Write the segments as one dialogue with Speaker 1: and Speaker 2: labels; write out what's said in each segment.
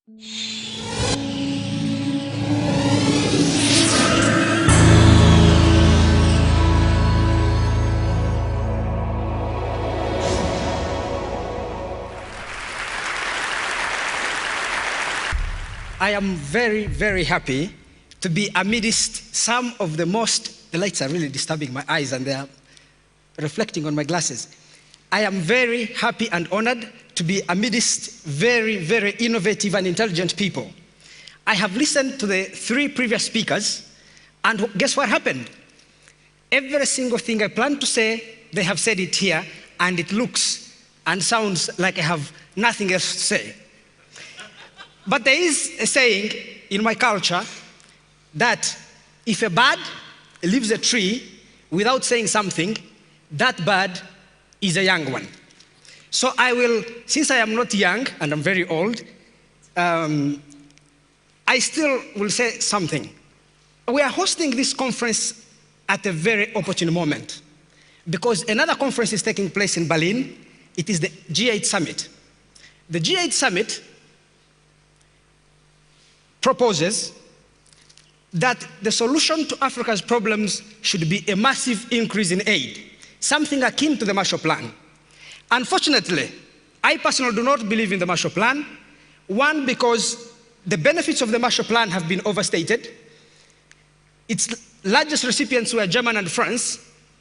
Speaker 1: I am very, very happy to be amidst some of the the lights are really disturbing my eyes and they are reflecting on my glasses. I am very happy and honored to be amidst very, very innovative and intelligent people. I have listened to the 3 previous speakers, and guess what happened? Every single thing I planned to say, they have said it here, and it looks and sounds like I have nothing else to say. But there is a saying in my culture that if a bird leaves a tree without saying something, that bird is a young one. So I will, since I am not young and I'm very old, I still will say something. We are hosting this conference at a very opportune moment because another conference is taking place in Berlin. It is the G8 Summit. The G8 Summit proposes that the solution to Africa's problems should be a massive increase in aid, something akin to the Marshall Plan. Unfortunately, I personally do not believe in the Marshall Plan. One, because the benefits of the Marshall Plan have been overstated. Its largest recipients were Germany and France,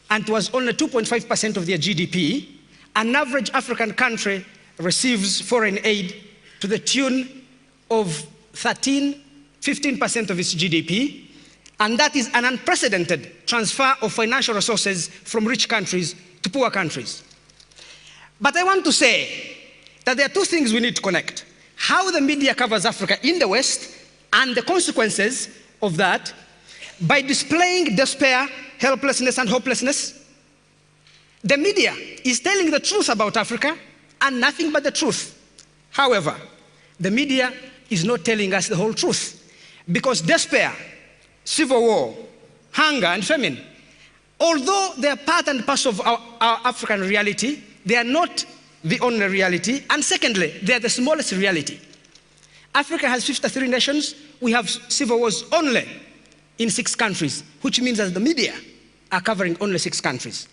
Speaker 1: and it was only 2.5% of their GDP. An average African country receives foreign aid to the tune of 15% of its GDP, and that is an unprecedented transfer of financial resources from rich countries to poor countries. But I want to say that there are 2 things we need to connect: how the media covers Africa in the West and the consequences of that by displaying despair, helplessness, and hopelessness. The media is telling the truth about Africa and nothing but the truth. However, the media is not telling us the whole truth, because despair, civil war, hunger, and famine, although they are part and parcel of our African reality, they are not the only reality, and secondly, they are the smallest reality. Africa has 53 nations. We have civil wars only in 6 countries, which means that the media are covering only 6 countries.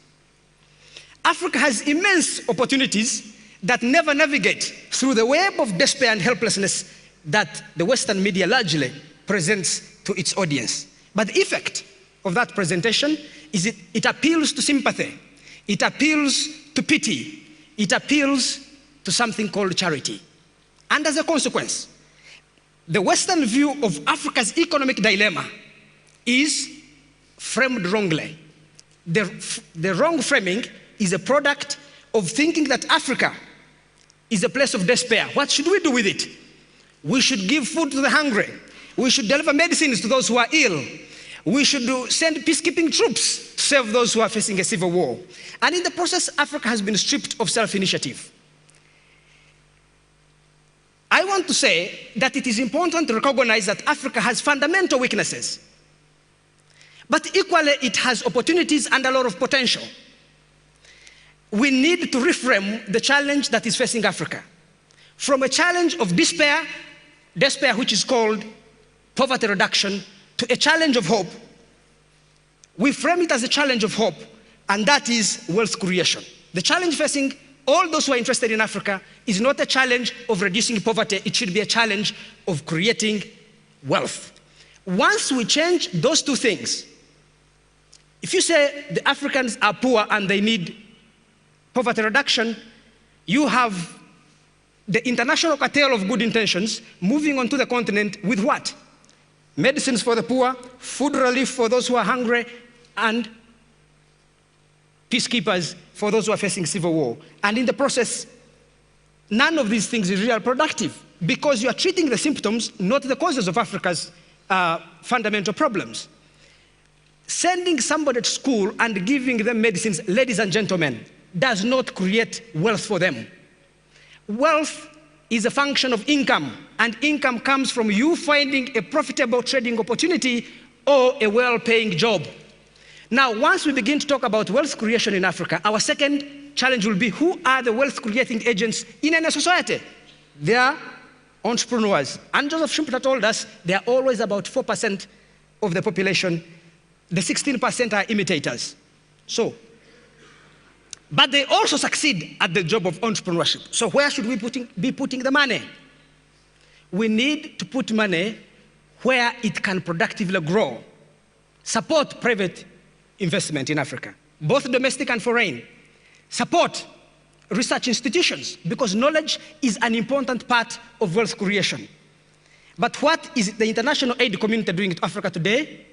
Speaker 1: Africa has immense opportunities that never navigate through the web of despair and helplessness that the Western media largely presents to its audience. But the effect of that presentation is it appeals to sympathy, it appeals to pity, it appeals to something called charity. And as a consequence, the Western view of Africa's economic dilemma is framed wrongly. The wrong framing is a product of thinking that Africa is a place of despair. What should we do with it? We should give food to the hungry. We should deliver medicines to those who are ill. We should send peacekeeping troops to serve those who are facing a civil war. And in the process, Africa has been stripped of self-initiative. I want to say that it is important to recognize that Africa has fundamental weaknesses, but equally it has opportunities and a lot of potential. We need to reframe the challenge that is facing Africa from a challenge of despair which is called poverty reduction, to a challenge of hope. We frame it as a challenge of hope, and that is wealth creation. The challenge facing all those who are interested in Africa is not a challenge of reducing poverty, it should be a challenge of creating wealth. Once we change those 2 things, if you say the Africans are poor and they need poverty reduction, you have the international cartel of good intentions moving onto the continent with what? Medicines for the poor, food relief for those who are hungry, and peacekeepers for those who are facing civil war. And in the process, none of these things is real productive because you are treating the symptoms, not the causes of Africa's fundamental problems. Sending somebody to school and giving them medicines, ladies and gentlemen, does not create wealth for them. Wealth is a function of income, and income comes from you finding a profitable trading opportunity or a well-paying job. Now, once we begin to talk about wealth creation in Africa, our second challenge will be, who are the wealth-creating agents in any society? They are entrepreneurs. And Joseph Schumpeter told us they are always about 4% of the population. The 16% are imitators. So, but they also succeed at the job of entrepreneurship. So where should we be putting the money? We need to put money where it can productively grow. Support private investment in Africa, both domestic and foreign. Support research institutions, because knowledge is an important part of wealth creation. But what is the international aid community doing to Africa today?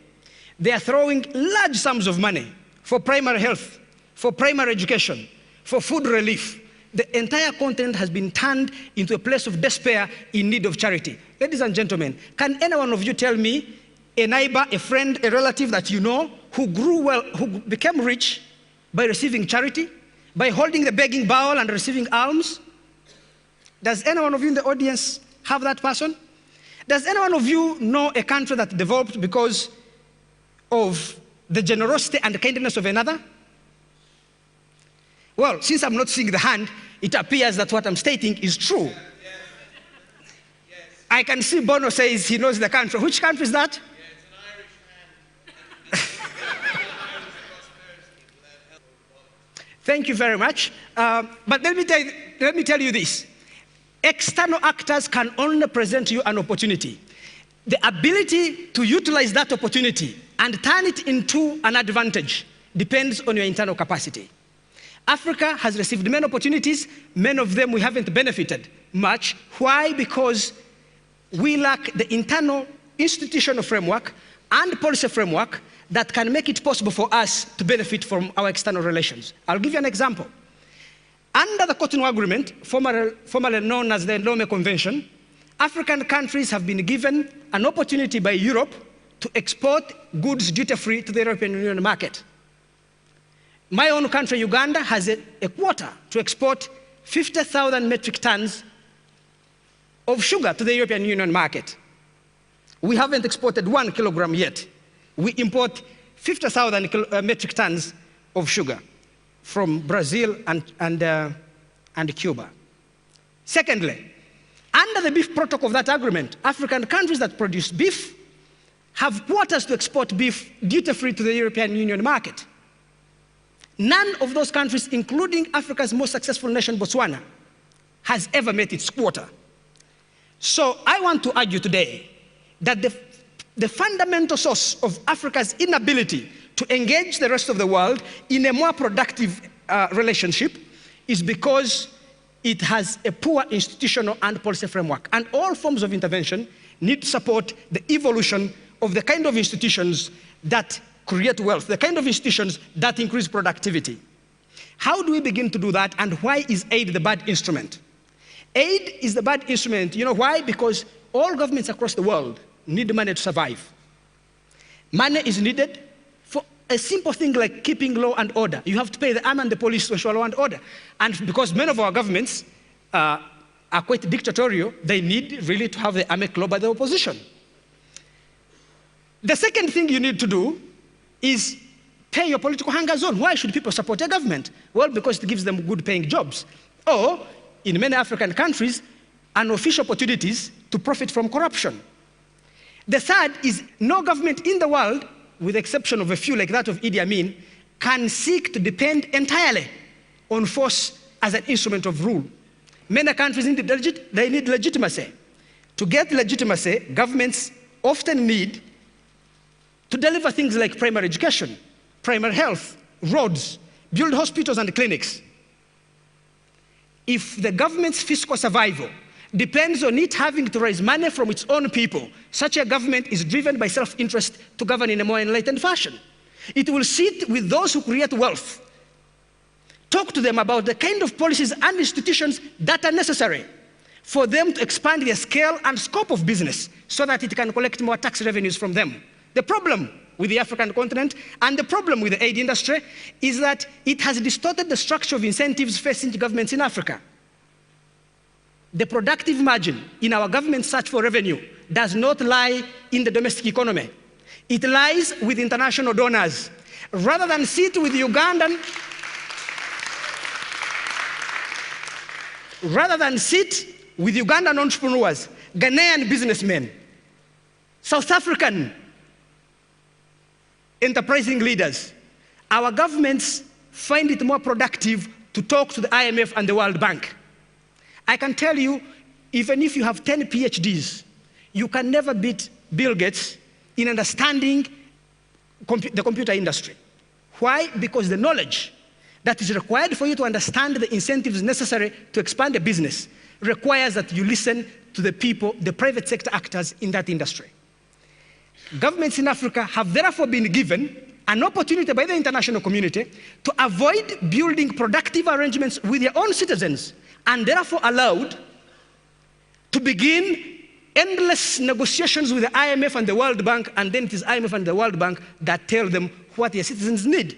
Speaker 1: They are throwing large sums of money for primary health, for primary education, for food relief. The entire continent has been turned into a place of despair in need of charity. Ladies and gentlemen, can any one of you tell me a neighbor, a friend, a relative that you know who grew well, who became rich by receiving charity, by holding the begging bowl and receiving alms? Does any one of you in the audience have that person? Does any one of you know a country that developed because of the generosity and the kindness of another? Well, since I'm not seeing the hand, it appears that what I'm stating is true. Yes. Yes. I can see Bono says he knows the country. Which country is that? Yeah, it's an Irish hand. Thank you very much. But let me tell you this. External actors can only present you an opportunity. The ability to utilize that opportunity and turn it into an advantage depends on your internal capacity. Africa has received many opportunities. Many of them we haven't benefited much. Why? Because we lack the internal institutional framework and policy framework that can make it possible for us to benefit from our external relations. I'll give you an example. Under the Cotonou Agreement, formerly known as the Lome Convention, African countries have been given an opportunity by Europe to export goods duty-free to the European Union market. My own country, Uganda, has a quota to export 50,000 metric tons of sugar to the European Union market. We haven't exported 1 kilogram yet. We import 50,000 metric tons of sugar from Brazil and Cuba. Secondly, under the beef protocol of that agreement, African countries that produce beef have quotas to export beef duty-free to the European Union market. None of those countries, including Africa's most successful nation, Botswana, has ever met its quota. So I want to argue today that the fundamental source of Africa's inability to engage the rest of the world in a more productive relationship is because it has a poor institutional and policy framework. And all forms of intervention need to support the evolution of the kind of institutions that create wealth, the kind of institutions that increase productivity. How do we begin to do that, and why is aid the bad instrument? Aid is the bad instrument. You know why? Because all governments across the world need money to survive. Money is needed for a simple thing like keeping law and order. You have to pay the army and the police to ensure law and order. And because many of our governments are quite dictatorial, they need really to have the army clawed by the opposition. The second thing you need to do is pay your political hunger zone. Why should people support a government? Well, because it gives them good paying jobs. Or, in many African countries, unofficial opportunities to profit from corruption. The third is no government in the world, with the exception of a few like that of Idi Amin, can seek to depend entirely on force as an instrument of rule. Many countries need legitimacy. To get legitimacy, governments often need to deliver things like primary education, primary health, roads, build hospitals and clinics. If the government's fiscal survival depends on it having to raise money from its own people, such a government is driven by self-interest to govern in a more enlightened fashion. It will sit with those who create wealth, talk to them about the kind of policies and institutions that are necessary for them to expand their scale and scope of business so that it can collect more tax revenues from them. The problem with the African continent and the problem with the aid industry is that it has distorted the structure of incentives facing governments in Africa. The productive margin in our government's search for revenue does not lie in the domestic economy. It lies with international donors. Rather than sit with Ugandan entrepreneurs Ghanaian businessmen, South African enterprising leaders, our governments find it more productive to talk to the IMF and the World Bank. I can tell you, even if you have 10 PhDs, you can never beat Bill Gates in understanding the computer industry. Why? Because the knowledge that is required for you to understand the incentives necessary to expand a business requires that you listen to the people, the private sector actors in that industry. Governments in Africa have therefore been given an opportunity by the international community to avoid building productive arrangements with their own citizens, and therefore allowed to begin endless negotiations with the IMF and the World Bank, and then it is IMF and the World Bank that tell them what their citizens need.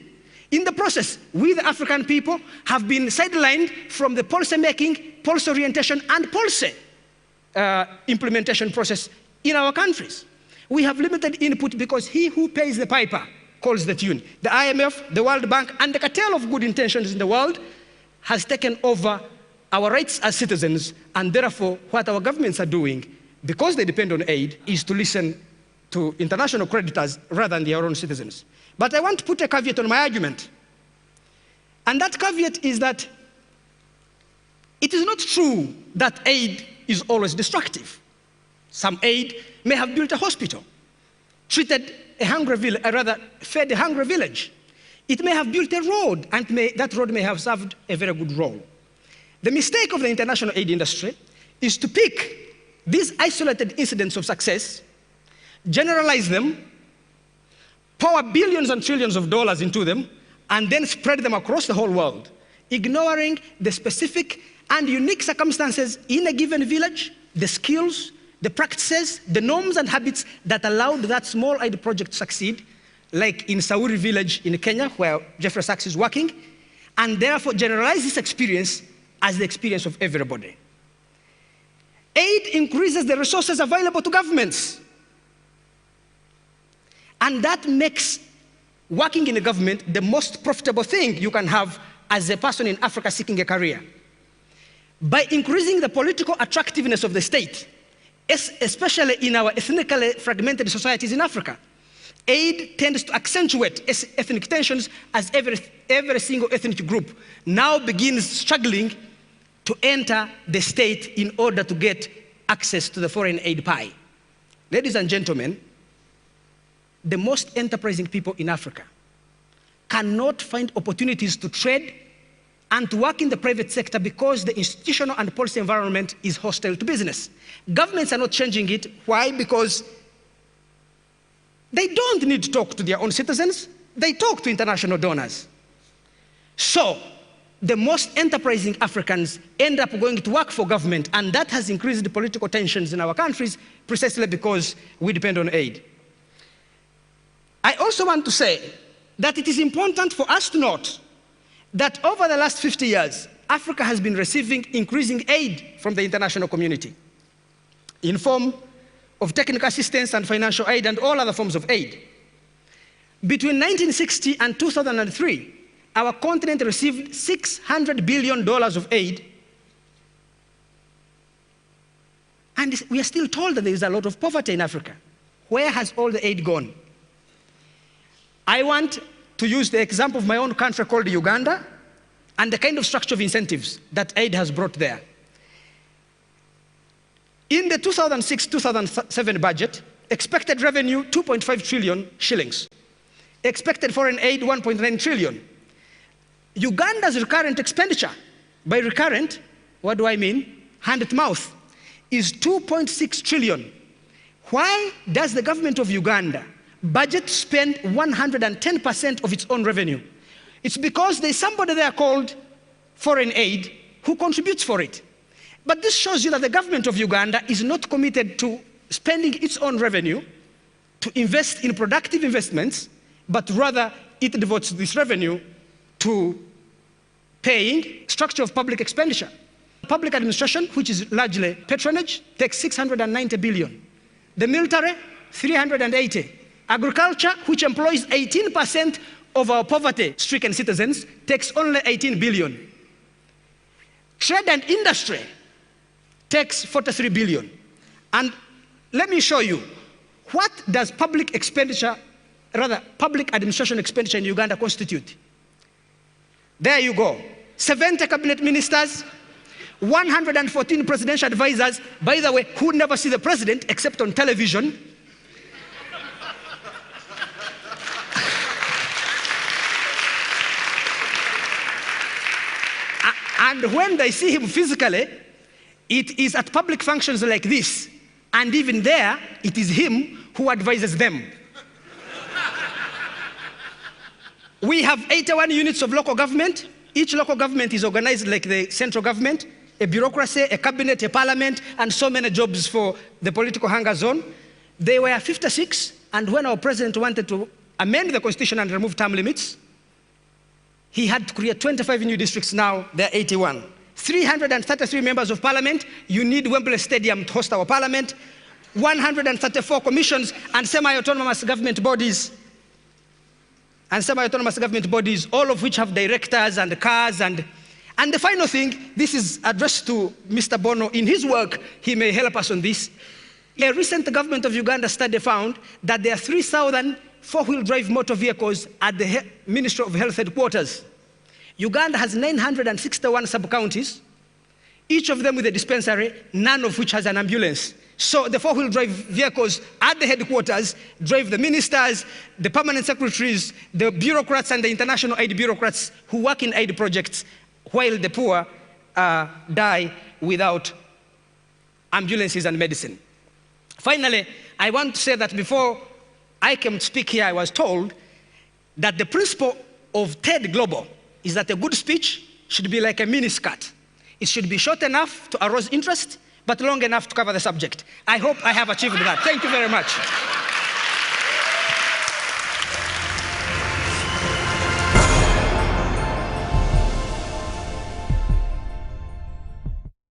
Speaker 1: In the process, we, the African people, have been sidelined from the policy making, policy orientation, and policy implementation process in our countries. We have limited input because he who pays the piper calls the tune. The IMF, the World Bank, and the cartel of good intentions in the world has taken over our rights as citizens, and therefore what our governments are doing, because they depend on aid, is to listen to international creditors rather than their own citizens. But I want to put a caveat on my argument. And that caveat is that it is not true that aid is always destructive. Some aid may have built a hospital, treated a hungry village, rather fed a hungry village. It may have built a road, and that road may have served a very good role. The mistake of the international aid industry is to pick these isolated incidents of success, generalize them, pour billions and trillions of dollars into them, and then spread them across the whole world, ignoring the specific and unique circumstances in a given village, the skills, the practices, the norms and habits that allowed that small aid project to succeed, like in Sauri village in Kenya, where Jeffrey Sachs is working, and therefore generalize this experience as the experience of everybody. Aid increases the resources available to governments. And that makes working in a government the most profitable thing you can have as a person in Africa seeking a career. By increasing the political attractiveness of the state, especially in our ethnically fragmented societies in Africa, aid tends to accentuate ethnic tensions as every single ethnic group now begins struggling to enter the state in order to get access to the foreign aid pie. Ladies and gentlemen, the most enterprising people in Africa cannot find opportunities to trade and to work in the private sector because the institutional and policy environment is hostile to business. Governments are not changing it. Why? Because they don't need to talk to their own citizens. They talk to international donors. So the most enterprising Africans end up going to work for government, and that has increased the political tensions in our countries precisely because we depend on aid. I also want to say that it is important for us to note that over the last 50 years, Africa has been receiving increasing aid from the international community in form of technical assistance and financial aid and all other forms of aid. Between 1960 and 2003, our continent received $600 billion of aid, and we are still told that there is a lot of poverty in Africa. Where has all the aid gone? I want to use the example of my own country called Uganda and the kind of structure of incentives that aid has brought there. In the 2006-2007 budget, expected revenue 2.5 trillion shillings. Expected foreign aid 1.9 trillion. Uganda's recurrent expenditure, by recurrent, what do I mean? Hand to mouth, is 2.6 trillion. Why does the government of Uganda budget spend 110% of its own revenue? It's because there's somebody there called foreign aid who contributes for it. But this shows you that the government of Uganda is not committed to spending its own revenue to invest in productive investments, but rather it devotes this revenue to paying structure of public expenditure. Public administration, which is largely patronage, takes 690 billion. The military, 380. Agriculture, which employs 18% of our poverty-stricken citizens, takes only 18 billion. Trade and industry takes 43 billion. And let me show you, what does public expenditure, rather public administration expenditure in Uganda constitute? There you go. 70 cabinet ministers, 114 presidential advisors, by the way, who never see the president except on television. And when they see him physically, it is at public functions like this. And even there, it is him who advises them. We have 81 units of local government. Each local government is organized like the central government, a bureaucracy, a cabinet, a parliament, and so many jobs for the political hunger zone. They were 56, and when our president wanted to amend the constitution and remove term limits, he had to create 25 new districts. Now there are 81. 333 members of parliament. You need Wembley Stadium to host our parliament. 134 commissions and semi-autonomous government bodies. All of which have directors and cars. And the final thing, this is addressed to Mr. Bono. In his work, he may help us on this. A recent government of Uganda study found that there are 3,000 four-wheel drive motor vehicles at the Ministry of Health headquarters. Uganda has 961 sub-counties, each of them with a dispensary, none of which has an ambulance. So the four-wheel drive vehicles at the headquarters drive the ministers, the permanent secretaries, the bureaucrats and the international aid bureaucrats who work in aid projects, while the poor die without ambulances and medicine. Finally, I want to say that before I came to speak here, I was told that the principle of TED Global is that a good speech should be like a miniskirt. It should be short enough to arouse interest, but long enough to cover the subject. I hope I have achieved that. Thank you very much.